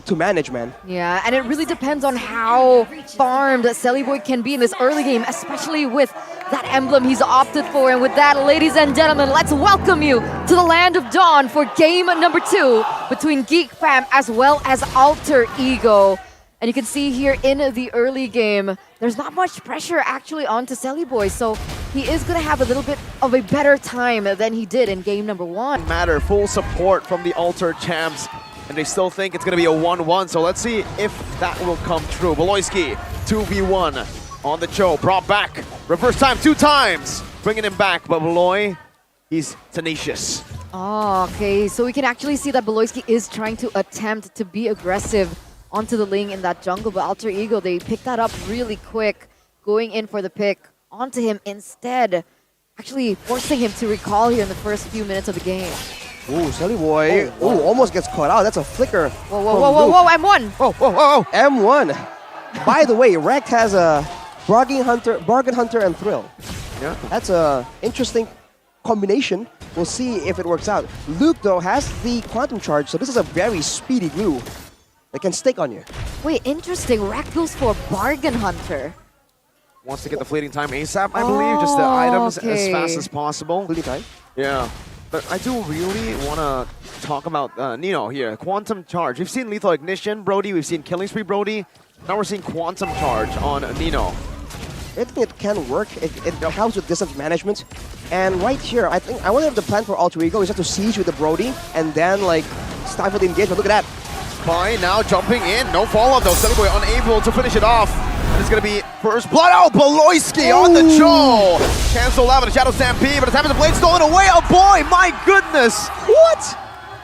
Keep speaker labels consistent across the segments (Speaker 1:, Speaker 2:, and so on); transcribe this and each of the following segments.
Speaker 1: to manage, man.
Speaker 2: Yeah, and it really depends on how farmed Boy can be in this early game, especially with that emblem he's opted for. And with that, ladies and gentlemen, let's welcome you to the Land of Dawn for game number 2 between GEEK Fam as well as Alter Ego. And you can see here in the early game, there's not much pressure actually onto Boy, so he is going to have a little bit of a better time than he did in game number 1.
Speaker 3: Matter, full support from the Alter champs, and they still think it's going to be a 1-1, so let's see if that will come true. Beloyski, 2v1 on the Cho, brought back, reverse time 2 times, bringing him back, but Beloy, he's tenacious.
Speaker 2: Oh, okay, so we can actually see that Beloyski is trying to attempt to be aggressive onto the lane in that jungle, but Alter Ego, they pick that up really quick, going in for the pick onto him instead, actually forcing him to recall here in the first few minutes of the game.
Speaker 1: Ooh, Boy. Ooh, almost gets caught out. That's a flicker.
Speaker 2: Whoa, whoa, whoa, whoa, whoa, M1!
Speaker 1: Whoa, whoa, whoa, whoa. M1. By the way, Rekt has a Bargain Hunter, and Thrill.
Speaker 3: Yeah.
Speaker 1: That's a interesting combination. We'll see if it works out. Luke, though, has the Quantum Charge, so this is a very speedy glue. They can stick on you.
Speaker 2: Wait, interesting. Rekt goes for Bargain Hunter.
Speaker 3: Wants to get the fleeting time ASAP, I believe. Just the items as fast as possible.
Speaker 1: Fleeting time?
Speaker 3: Yeah. But I do really want to talk about Nino here. Quantum Charge. We've seen Lethal Ignition, Brody. We've seen Killing Spree, Brody. Now we're seeing Quantum Charge on Nino.
Speaker 1: I think it can work. It helps with distance management. And right here, I wonder if the plan for Alter Ego is just to siege with the Brody and then like stifle the engagement. Look at that.
Speaker 3: Fine, now jumping in. No follow-up though. Boy unable to finish it off. And it's going to be first blood. Oh, Beloyski on the Cho. Cancel out with the Shadow Stampede, but the Tempest of Blades stolen away. Oh boy, my goodness. What?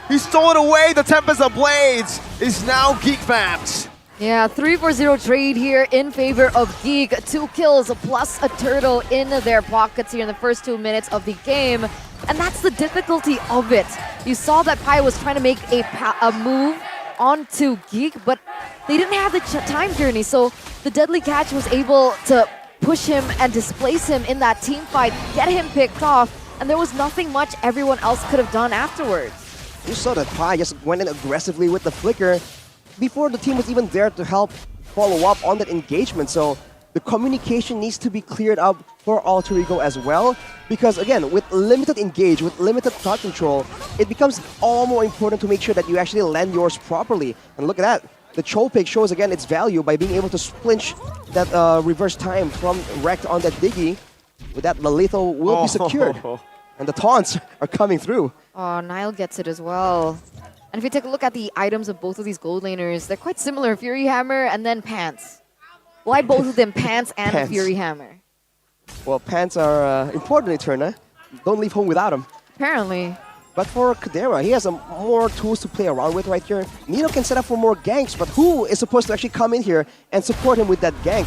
Speaker 3: He stole it away. The Tempest of Blades is now GEEK Fam's.
Speaker 2: Yeah, 3-for-0 trade here in favor of GEEK. 2 kills plus a turtle in their pockets here in the first 2 minutes of the game. And that's the difficulty of it. You saw that Pai was trying to make a move onto GEEK, but they didn't have the time journey, so the Deadly Catch was able to push him and displace him in that team fight, get him picked off, and there was nothing much everyone else could have done afterwards.
Speaker 1: You saw that Pai just went in aggressively with the flicker before the team was even there to help follow up on that engagement, so the communication needs to be cleared up for Alter Ego as well, because again, with limited engage, with limited thought control, it becomes all more important to make sure that you actually land yours properly. And look at that. The Cho pick shows again its value by being able to flinch that reverse time from Rekt on that Diggy. With that, the lethal will be secured. And the taunts are coming through.
Speaker 2: Oh, Nile gets it as well. And if you take a look at the items of both of these gold laners, they're quite similar. Fury Hammer and then Pants. Why both of them Pants and
Speaker 1: Pants.
Speaker 2: Fury Hammer?
Speaker 1: Well, Pants are important in Eterna. Don't leave home without them.
Speaker 2: Apparently.
Speaker 1: But for Kadera, he has more tools to play around with right here. Nino can set up for more ganks, but who is supposed to actually come in here and support him with that gank?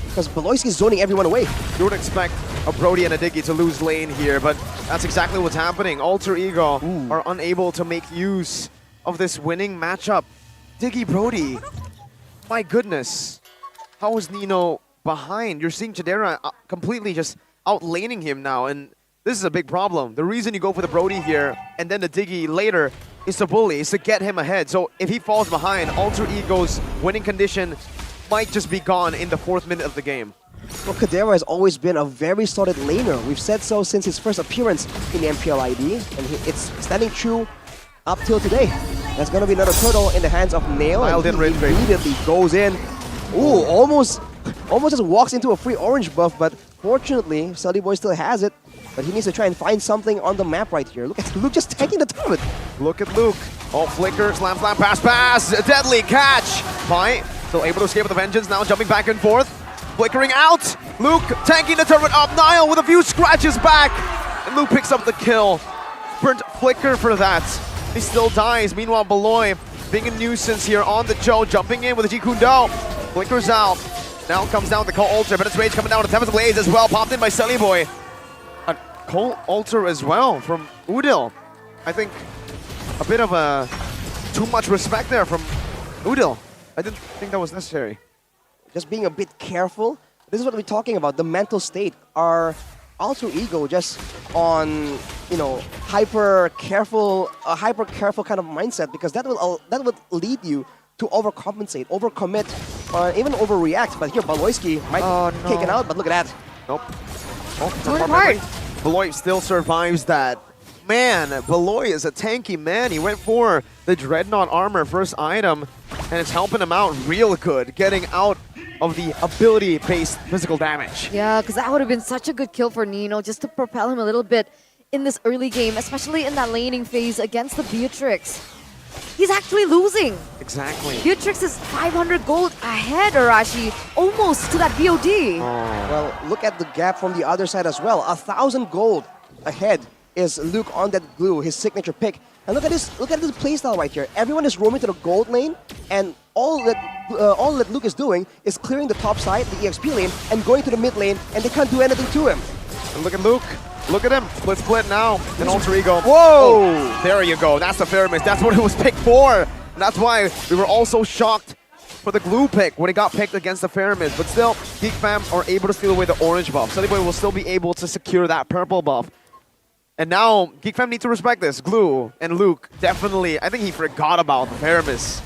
Speaker 1: Because Beloyski is zoning everyone away.
Speaker 3: You would expect a Brody and a Diggy to lose lane here, but that's exactly what's happening. Alter Ego are unable to make use of this winning matchup. Diggy Brody, my goodness. How is Nino behind? You're seeing Chidera completely just outlaning him now, and this is a big problem. The reason you go for the Brody here and then the Diggy later is to bully, is to get him ahead. So if he falls behind, Alter Ego's winning condition might just be gone in the 4th minute of the game.
Speaker 1: Well, Kadera has always been a very solid laner. We've said so since his first appearance in MPLID, and it's standing true up till today. There's going to be another turtle in the hands of Nail, and he immediately goes in. Ooh, almost just walks into a free orange buff, but fortunately, Boy still has it. But he needs to try and find something on the map right here. Look at Luke just taking the turret.
Speaker 3: Look at Luke. Oh, flicker, slam, pass. A deadly catch. Pai still able to escape with the vengeance, now jumping back and forth. Flickering out. Luke tanking the turret up. Nile with a few scratches back. And Luke picks up the kill. Burnt flicker for that. He still dies. Meanwhile, Beloy being a nuisance here on the Cho, jumping in with the Jikundo. Flickers out. Now comes down the Cole Ultra, but it's Rage coming down with the Tempest Blaze as well. Popped in by Boy. A Cole Ultra as well from Udil. I think a bit of a too much respect there from Udil. I didn't think that was necessary.
Speaker 1: Just being a bit careful. This is what we're talking about, the mental state. Our Alter Ego just on, you know, hyper careful kind of mindset, because that will lead you to overcompensate, overcommit, or even overreact. But here, Baloyski might be taken out, but look at that.
Speaker 3: Nope.
Speaker 2: Torn apart.
Speaker 3: Beloy still survives that. Man, Beloy is a tanky man. He went for the Dreadnought armor, first item, and it's helping him out real good, getting out of the ability-based physical damage.
Speaker 2: Yeah, because that would have been such a good kill for Nino, just to propel him a little bit in this early game, especially in that laning phase against the Beatrix. He's actually losing.
Speaker 3: Exactly.
Speaker 2: Beatrix is 500 gold ahead, Arashi, almost to that BOD.
Speaker 1: Well, look at the gap from the other side as well. 1,000 gold ahead is Luke on that glue, his signature pick. And look at this playstyle right here. Everyone is roaming to the gold lane, and all that Luke is doing is clearing the top side, the EXP lane, and going to the mid lane, and they can't do anything to him.
Speaker 3: And look at Luke. Look at him. Split now. An alter ego.
Speaker 1: Whoa!
Speaker 3: Oh, there you go. That's the fair miss. That's what it was picked for. And that's why we were all so shocked for the glue pick when it got picked against the fair miss. But still, GEEK fam are able to steal away the orange buff. Sunnyboy will still be able to secure that purple buff. And now, GEEK fam need to respect this. Glue and Luke, definitely, I think he forgot about the fair miss.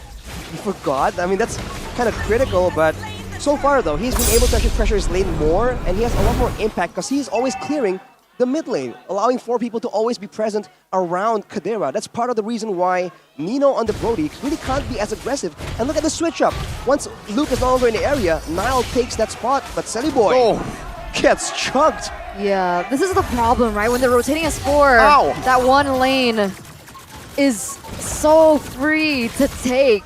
Speaker 1: He forgot? I mean, that's kind of critical, but so far though, he's been able to actually pressure his lane more, and he has a lot more impact because he's always clearing the mid lane, allowing 4 people to always be present around Kadira. That's part of the reason why Nino on the Brody really can't be as aggressive. And look at the switch up. Once Luke is no longer in the area, Nile takes that spot, but Sellyboy gets chugged.
Speaker 2: Yeah, this is the problem, right? When they're rotating as 4, that one lane is so free to take.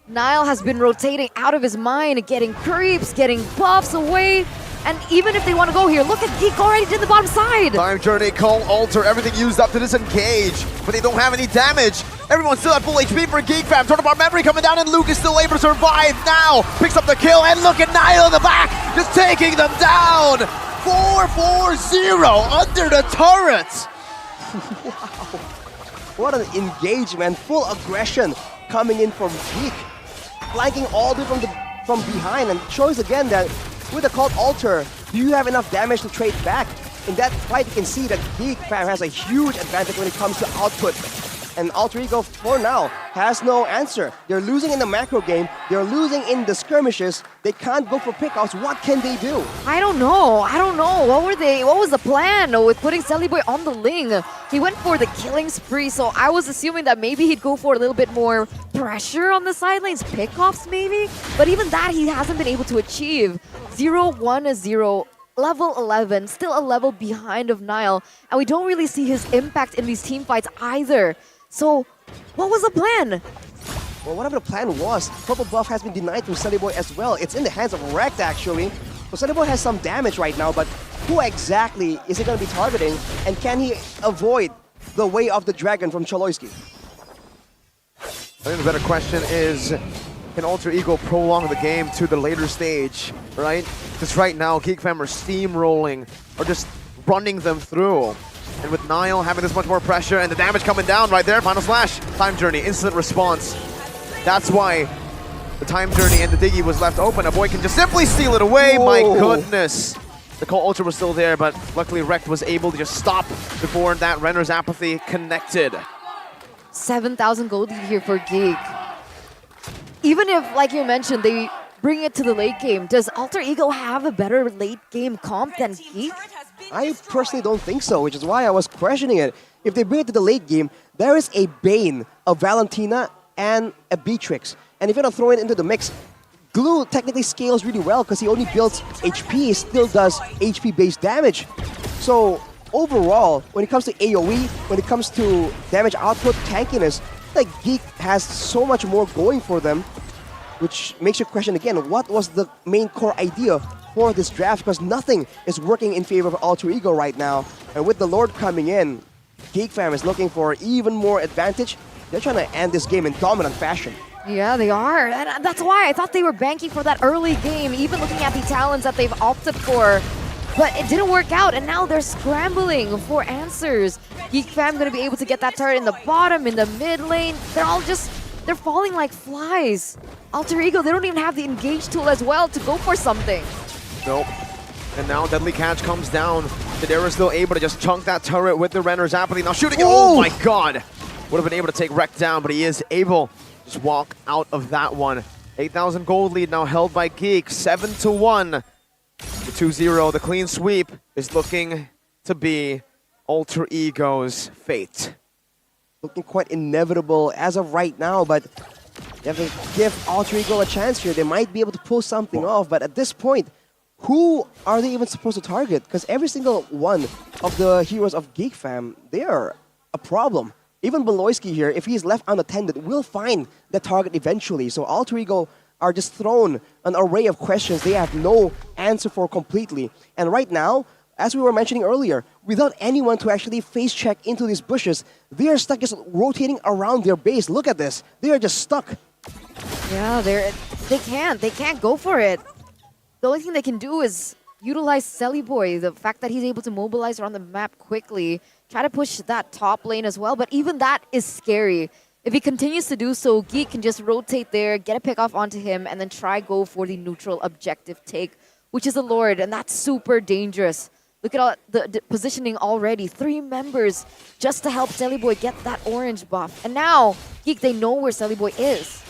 Speaker 2: Nile has been rotating out of his mind, getting creeps, getting buffs away. And even if they want to go here, look at GEEK already did the bottom side.
Speaker 3: Time Journey, Call, Alter, everything used up to disengage, but they don't have any damage. Everyone's still at full HP for GEEK fam. Sort of our memory coming down, and Luke is still able to survive now. Picks up the kill, and look at Nile in the back, just taking them down. 4-4-0 under the turret.
Speaker 1: Wow. What an engagement, full aggression coming in from GEEK. Flanking all the way from behind, and shows again that with the called Alter, do you have enough damage to trade back? In that fight, you can see that GEEK fam has a huge advantage when it comes to output. And Alter Ego, for now, has no answer. They're losing in the macro game. They're losing in the skirmishes. They can't go for pickouts. What can they do?
Speaker 2: I don't know. What was the plan with putting Sellyboy on the Ling? He went for the killing spree, so I was assuming that maybe he'd go for a little bit more pressure on the side lanes, pickoffs maybe? But even that he hasn't been able to achieve. 0-1-0. Level 11, still a level behind of Nile, and we don't really see his impact in these team fights either. So, what was the plan?
Speaker 1: Well, whatever the plan was, purple buff has been denied from Sellyboy as well. It's in the hands of Rekt, actually. So Sellyboy has some damage right now, but who exactly is he going to be targeting? And can he avoid the way of the dragon from Choloyski?
Speaker 3: I think the better question is, can Alter Ego prolong the game to the later stage, right? Because right now, GEEK fam are steamrolling, or just running them through. And with Nile having this much more pressure and the damage coming down right there, final slash, time journey, instant response. That's why the time journey and the Diggy was left open. A boy can just simply steal it away.
Speaker 1: Whoa.
Speaker 3: My goodness. The Call Ultra was still there, but luckily Rekt was able to just stop before that Renner's Apathy connected.
Speaker 2: 7,000 gold here for GEEK. Even if, like you mentioned, they bring it to the late game, does Alter Ego have a better late game comp than GEEK?
Speaker 1: I personally don't think so, which is why I was questioning it. If they bring it to the late game, there is a Bane, a Valentina, and a Beatrix. And if you're gonna throw it into the mix, Glue technically scales really well because he only builds HP, he still does HP-based damage. So overall, when it comes to AoE, when it comes to damage output, tankiness, like GEEK has so much more going for them, which makes you question again, what was the main core idea for this draft? Because nothing is working in favor of Alter Ego right now. And with the Lord coming in, GEEK fam is looking for even more advantage. They're trying to end this game in dominant fashion.
Speaker 2: Yeah, they are. And that's why I thought they were banking for that early game, even looking at the talents that they've opted for. But it didn't work out, and now they're scrambling for answers. GEEK fam gonna be able to get that turret in the bottom, in the mid lane. They're falling like flies. Alter Ego, they don't even have the engage tool as well to go for something.
Speaker 3: Nope. And now Deadly Catch comes down. Kadira's still able to just chunk that turret with the Renner's Apathy. Now shooting it. Oh my god! Would have been able to take Rekt down, but he is able just walk out of that one. 8,000 gold lead now held by GEEK, 7-1. The 2-0, the clean sweep is looking to be Alter Ego's fate.
Speaker 1: Looking quite inevitable as of right now, but you have to give Alter Ego a chance here. They might be able to pull something off, but at this point, who are they even supposed to target? Because every single one of the heroes of GEEK fam, they are a problem. Even Beloyski here, if he's left unattended, will find the target eventually. So Alter Ego are just thrown an array of questions they have no answer for completely. And right now, as we were mentioning earlier, without anyone to actually face check into these bushes, they are stuck just rotating around their base. Look at this. They are just stuck.
Speaker 2: Yeah, they can't go for it. The only thing they can do is utilize Selly Boy, the fact that he's able to mobilize around the map quickly, try to push that top lane as well, but even that is scary. If he continues to do so, GEEK can just rotate there, get a pick off onto him, and then try go for the neutral objective take, which is a Lord, and that's super dangerous. Look at all the positioning already. 3 members just to help Selly Boy get that orange buff. And now, GEEK, they know where Selly Boy is.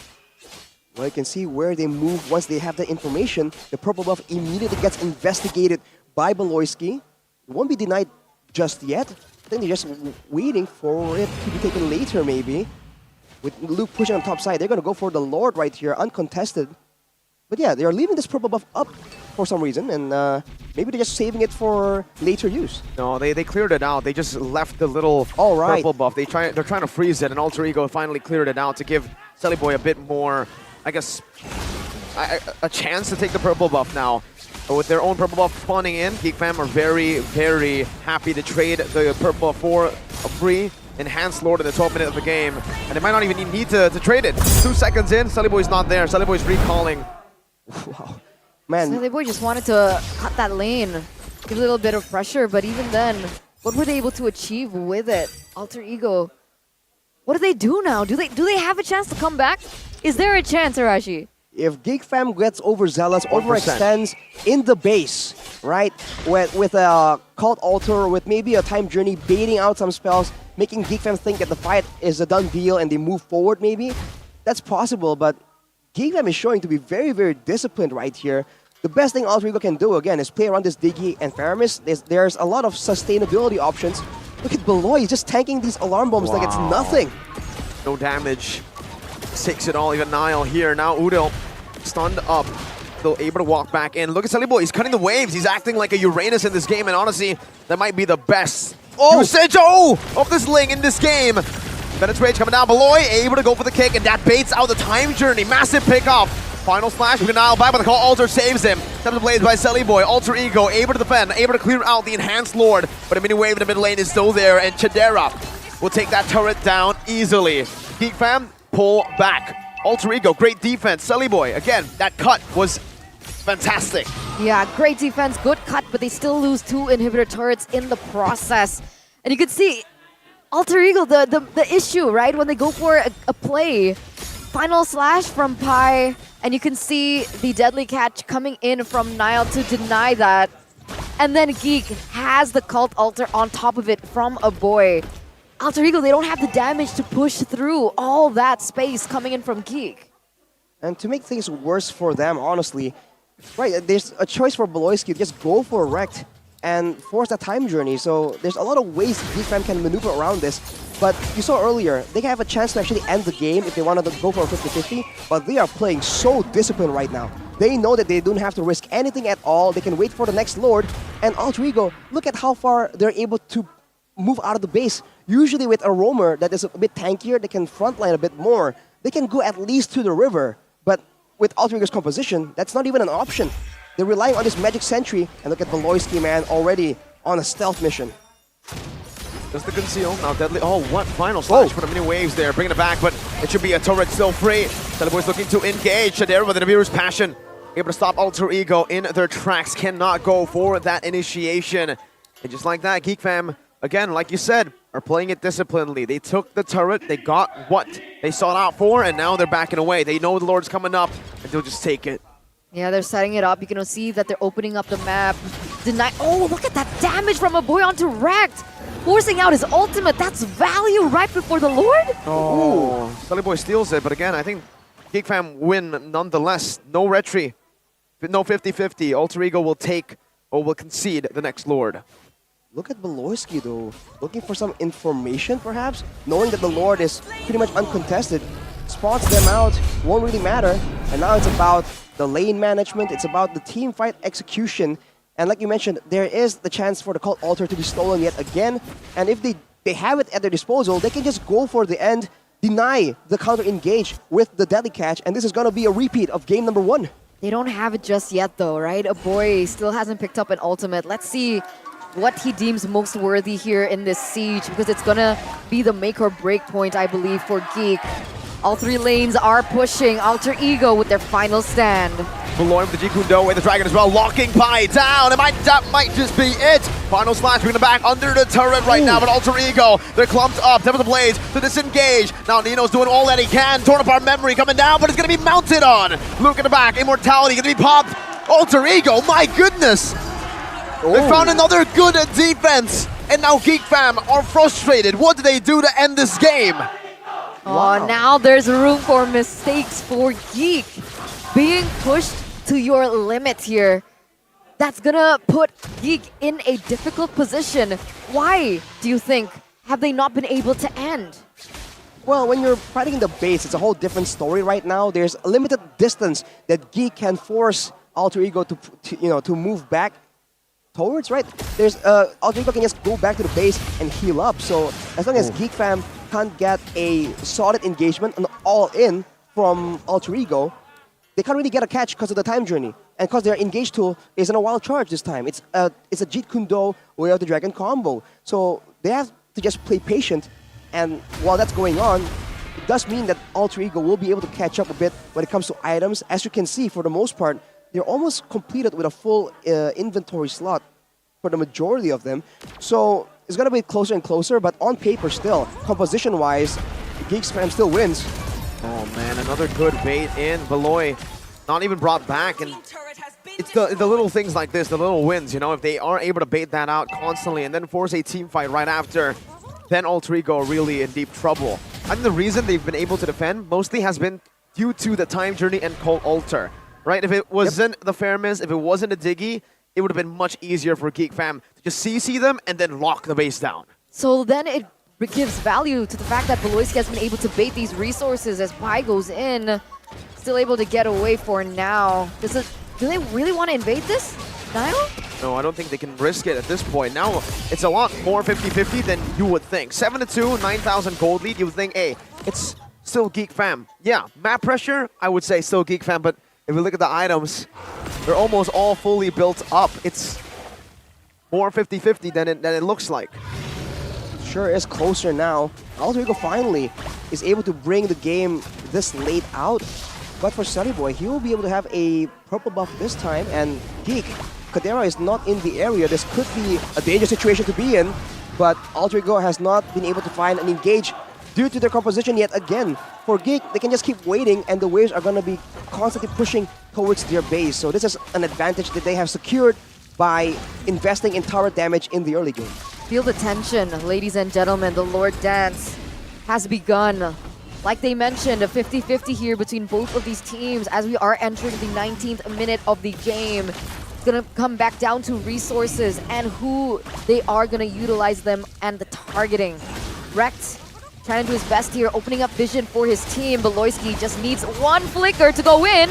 Speaker 1: Well, you can see where they move once they have the information. The purple buff immediately gets investigated by Beloyski. It won't be denied just yet. I think they're just waiting for it to be taken later, maybe. With Luke pushing on top side, they're going to go for the Lord right here, uncontested. But yeah, they're leaving this purple buff up for some reason, and maybe they're just saving it for later use.
Speaker 3: No, they cleared it out. They just left the little purple buff. They're trying to freeze it, and Alter Ego finally cleared it out to give Selly Boy a bit more, I guess, a chance to take the purple buff now. But with their own purple buff spawning in, GEEK fam are very, very happy to trade the purple buff for a free enhanced Lord in the 12th minute of the game. And they might not even need to trade it. 2 seconds in, Selly Boy's not there. Selly Boy's recalling.
Speaker 1: Wow. Man.
Speaker 2: Selly Boy just wanted to cut that lane, give a little bit of pressure, but even then, what were they able to achieve with it? Alter Ego. What do they do now? Do they have a chance to come back? Is there a chance, Arashi?
Speaker 1: If GEEK fam gets overzealous,
Speaker 3: 1%.
Speaker 1: overextends in the base, right? With a cult altar, with maybe a time journey, baiting out some spells, making GEEK fam think that the fight is a done deal and they move forward maybe, that's possible, but GEEK fam is showing to be very, very disciplined right here. The best thing Alter Ego can do, again, is play around this Diggy and Faramis. There's a lot of sustainability options. Look at Beloy, he's just tanking these alarm bombs like it's nothing.
Speaker 3: No damage. Takes it all, even Niall here. Now Udo stunned up. Still able to walk back in. Look at Selly Boy, he's cutting the waves. He's acting like a Uranus in this game, and honestly, that might be the best usage of this Ling in this game. Bennett's Rage coming down. Beloy able to go for the kick, and that baits out the time journey. Massive pick off. Final slash, we can Niall back, but the call Alter saves him. Steps the blades by Selly Boy. Alter Ego able to defend, able to clear out the enhanced Lord, but a mini wave in the mid lane is still there, and Chidera will take that turret down easily. GEEK fam, pull back. Alter Ego, great defense. Selly Boy, again, that cut was fantastic.
Speaker 2: Yeah, great defense, good cut, but they still lose 2 inhibitor turrets in the process. And you can see Alter Ego, the issue, right? When they go for a play, final slash from Pi, and you can see the deadly catch coming in from Niall to deny that. And then GEEK has the cult altar on top of it from a boy. Alter Ego, they don't have the damage to push through all that space coming in from GEEK.
Speaker 1: And to make things worse for them, honestly, right, there's a choice for Beloyski to just go for a Rect and force that time journey. So there's a lot of ways GEEK fam can maneuver around this. But you saw earlier, they have a chance to actually end the game if they wanted to go for a 50-50, but they are playing so disciplined right now. They know that they don't have to risk anything at all. They can wait for the next Lord. And Alter Ego, look at how far they're able to move out of the base. Usually with a roamer that is a bit tankier, they can frontline a bit more. They can go at least to the river. But with Alter Ego's composition, that's not even an option. They're relying on this Magic Sentry, and look at Beloyski, man, already on a stealth mission.
Speaker 3: Does the conceal, now deadly, oh, what final slash for the mini waves there, bringing it back, but it should be a turret still free. Selly Boy's looking to engage, Shadera with the Nibiru's passion, able to stop Alter Ego in their tracks, cannot go for that initiation. And just like that, GEEK fam, again, like you said, are playing it disciplinedly. They took the turret, they got what they sought out for, and now they're backing away. They know the Lord's coming up, and they'll just take it.
Speaker 2: Yeah, they're setting it up. You can see that they're opening up the map. Oh, look at that damage from a boy onto Rect. forcing out his ultimate. That's value right before the Lord.
Speaker 3: Oh, Sully Boy steals it, but again, I think GEEK Fam win nonetheless. No retry, no 50-50. Alter Ego will take or will concede the next Lord.
Speaker 1: Look at Beloyski though, looking for some information perhaps, knowing that the Lord is pretty much uncontested, spots them out, won't really matter, and now it's about the lane management, it's about the team fight execution, and like you mentioned, there is the chance for the Cult Altar to be stolen yet again, and if they have it at their disposal, they can just go for the end, deny the counter engage with the deadly catch, and this is gonna be a repeat of game number 1.
Speaker 2: They don't have it just yet though, right? A boy still hasn't picked up an ultimate. Let's see what he deems most worthy here in this siege, because it's gonna be the make or break point, I believe, for GEEK. All 3 lanes are pushing Alter Ego with their final stand.
Speaker 3: Beloy with the Jikundo with the Dragon as well, locking Pi down. That might just be it. Final slash, bringing it back under the turret right now, but Alter Ego, they're clumped up. There was the Blades to disengage. Now Nino's doing all that he can. Torn apart memory coming down, but it's gonna be mounted on. Luke in the back, Immortality gonna be popped. Alter Ego, my goodness. They found another good defense, and now GEEK Fam are frustrated. What do they do to end this game?
Speaker 2: Oh, now there's room for mistakes for GEEK. Being pushed to your limit here. That's gonna put GEEK in a difficult position. Why, do you think, have they not been able to end?
Speaker 1: Well, when you're fighting in the base, it's a whole different story right now. There's a limited distance that GEEK can force Alter Ego to move back towards, right? There's Alter Ego can just go back to the base and heal up. So as long as GEEK Fam can't get a solid engagement and all-in from Alter Ego, they can't really get a catch because of the time journey. And because their engage tool isn't a wild charge this time. It's a Jeet Kundo Way of the Dragon combo. So they have to just play patient, and while that's going on, it does mean that Alter Ego will be able to catch up a bit when it comes to items. As you can see, for the most part, they're almost completed with a full inventory slot for the majority of them. So it's going to be closer and closer, but on paper still, composition-wise, GEEK Fam still wins.
Speaker 3: Oh man, another good bait in. Beloy not even brought back, and it's the little things like this, the little wins, you know, if they are able to bait that out constantly and then force a team fight right after, then Alter Ego are really in deep trouble. I think the reason they've been able to defend mostly has been due to the time journey and Cult Altar. Right, if it wasn't the Fairness, if it wasn't a Diggy, it would have been much easier for GEEK Fam to just CC them and then lock the base down.
Speaker 2: So then it gives value to the fact that Beloyski has been able to bait these resources as Pi goes in. Still able to get away for now. Do they really want to invade this, Niall?
Speaker 3: No, I don't think they can risk it at this point. Now, it's a lot more 50-50 than you would think. 7-2, 9,000 gold lead, you would think, hey, it's still GEEK Fam. Yeah, map pressure, I would say still GEEK Fam, but if we look at the items, they're almost all fully built up. It's more 50-50 than it looks like.
Speaker 1: Sure is closer now. Alter Ego finally is able to bring the game this late out. But for Sully Boy, he will be able to have a purple buff this time. And GEEK, Kadera is not in the area. This could be a dangerous situation to be in. But Alter Ego has not been able to find an engage due to their composition yet again. For GEEK, they can just keep waiting, and the waves are going to be constantly pushing towards their base. So this is an advantage that they have secured by investing in tower damage in the early game.
Speaker 2: Feel the tension, ladies and gentlemen. The Lord Dance has begun. Like they mentioned, a 50-50 here between both of these teams as we are entering the 19th minute of the game. It's going to come back down to resources and who they are going to utilize them and the targeting. Rekt trying to do his best here, opening up vision for his team. Beloyski just needs one flicker to go in.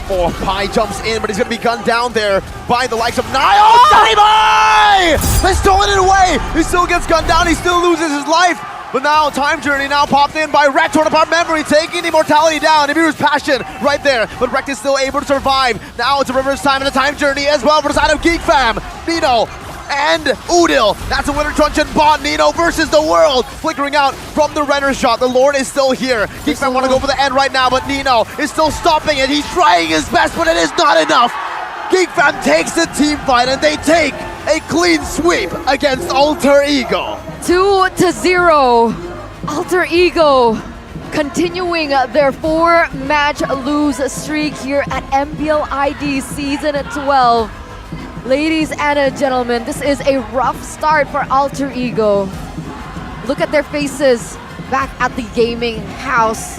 Speaker 3: Oh, Pi jumps in, but he's going to be gunned down there by the likes of Niall. Bai! They're stolen it away! He still gets gunned down, he still loses his life. But now, Time Journey now popped in by Rekt, torn apart memory, taking Immortality down. Ibiru's Passion right there, but Rekt is still able to survive. Now it's a reverse time and a Time Journey as well for the side of GEEK Fam. Nino and Udil. That's a Winter Truncheon bot. Nino versus the world. Flickering out from the Renner shot. The Lord is still here. GEEK Fam want to go for the end right now, but Nino is still stopping it. He's trying his best, but it is not enough. GEEK Fam takes the team fight and they take a clean sweep against Alter Ego.
Speaker 2: 2-0. Alter Ego continuing their 4-match lose streak here at MPLID Season 12. Ladies and gentlemen, this is a rough start for Alter Ego. Look at their faces back at the gaming house.